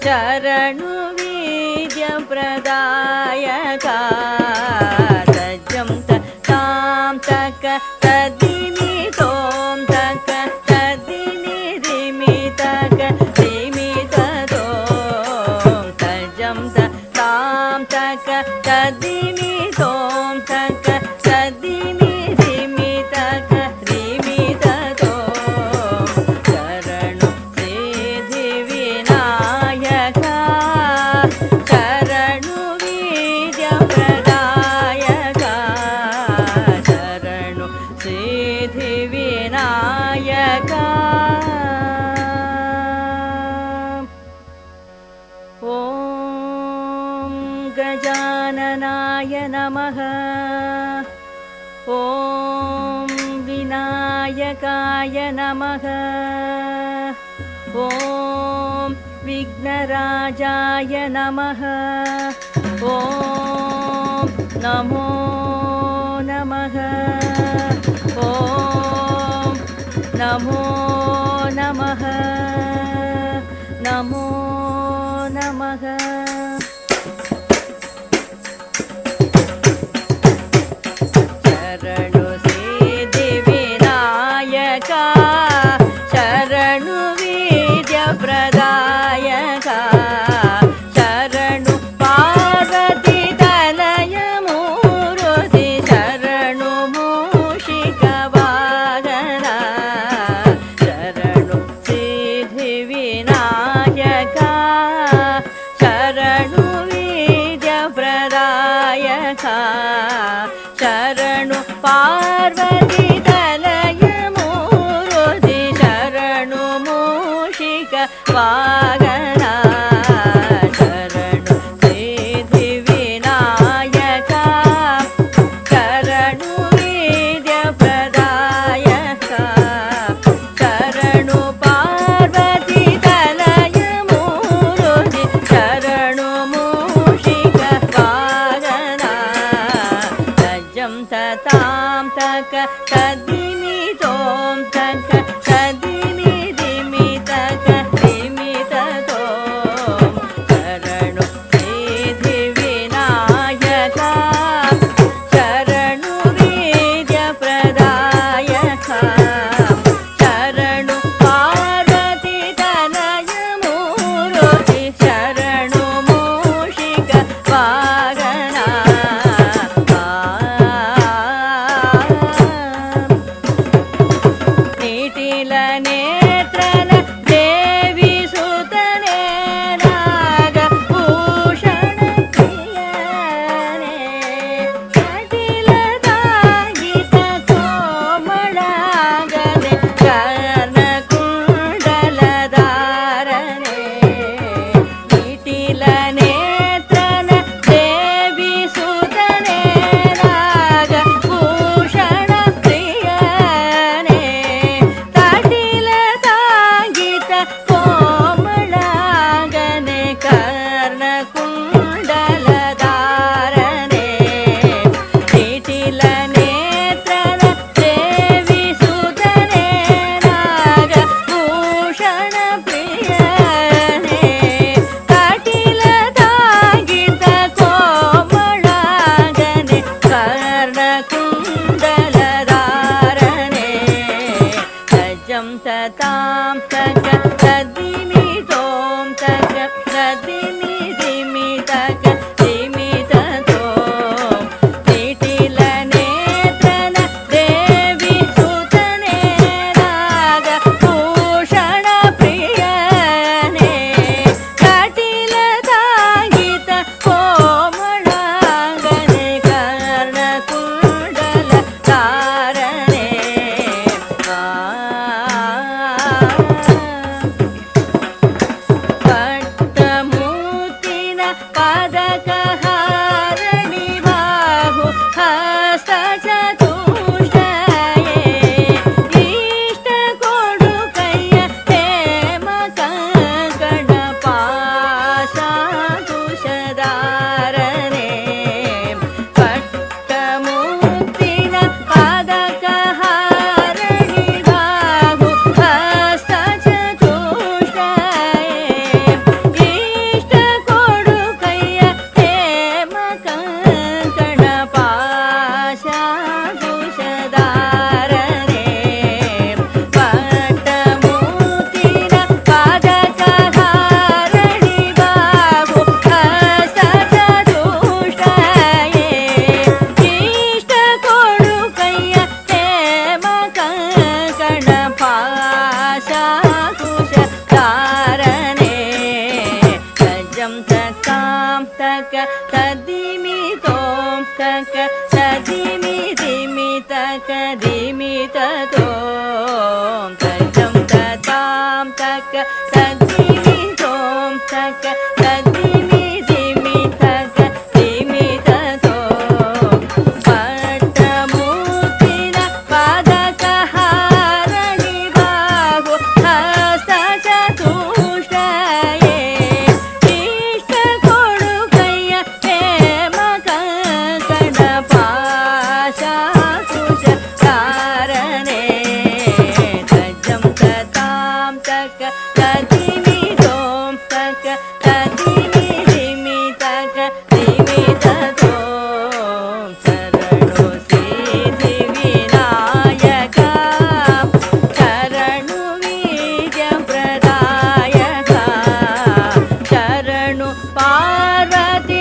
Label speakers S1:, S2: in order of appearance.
S1: शरणु वीर्यप्रदायका तज्जं तां तक तदिनि तों तक तदिनि रिमि तक रिमि तों तज्जं तां तक तदिनि तों तक तदिनि रिमि तक रिमि तों शरणु सिद्धिविनायका शरणु वीर्यप्रदायका शरणु सिद्धिविनायका ॐ गजाननाय नमः ॐ विनायकाय नमः ॐ विघ्नराजाय नमः ॐ नमो नमः ॐ नमो नमः नमो नमः शरणु सिद्धिविनायका शरणु वीर्यप्रदायका शरणु पार्वती तनय मूर्ति शरणु मूषिकवाहना शरणु सिद्धिविनायका शरणु वीर्यप्रदायका शरणु पार्वती तनय मूर्ति शरणु मूषिकवाहना शरणु सिद्धिविनायका शरणु वीर्यप्रदायका शरणु पार्वती तनय मूर्ति शरणु मूषिकवाहना तज्जं तां तक तदिनि तों तक तदिनि रिमि तक रिमि तों शरणु सिद्धिविनायका शरणु वीर्यप्रदायका शरणु पार्वती तनय मूर्ति शरणु मूषिकवाहना निटिल नेत्रन देवी सुतने नागभूषण प्रियने कटिल दागित कोमलांगने कर्णकुण्डलधारणे निटिल नेत्रन देवी सुतने नागभूषण प्रियने कटिल दागित कोमलांगने कर्णकुण्डलधारणे निटिल नेत्रन देवी सुतने नागभूषण प्रियने कटिल दागित कोमलांगने कर्णकुण्डलधारणे तज्जं तां तक तदिनि तों तक तदिनि रिमि तक रिमि तों निटिल नेत्रन देवी सुतने नागभूषण प्रियने कटिल दागित कोमलांगने कर्णकुण्डलधारणे ತಕ ತದಿಮಿ ತೋಂ ತಕ ತದಿಮಿ ದಿಮಿ ತಕ ದಿಮಿ ತೋಂ ಪಟ್ಟಮೂರ್ತಿನ ಪಾದಕ ಹಾರಣಿ ಬಾಹು ಹಸ್ತ ಚತುಷ್ಟಯೇ ಇಷ್ಟ ಕೊಡುಕಯ್ಯ ಪ್ರೇಮ ಕಂಕಣ ಪಾಶ ಕುಶ ಕಾರಣೇ ತಜ್ಜಂ ತತಾಂ ತಕ ತದಿಮಿ ತೋಂ ತಕ ತದಿಮಿ ದಿಮಿ ತಕ ದಿಮಿ ತೋಂ ಶರಣು ಸಿದ್ಧಿ ವಿನಾಯಕ ಶರಣು ವೀರ್ಯ ಪ್ರದಾಯಕ ಶರಣು ಪಾರ್ವತಿ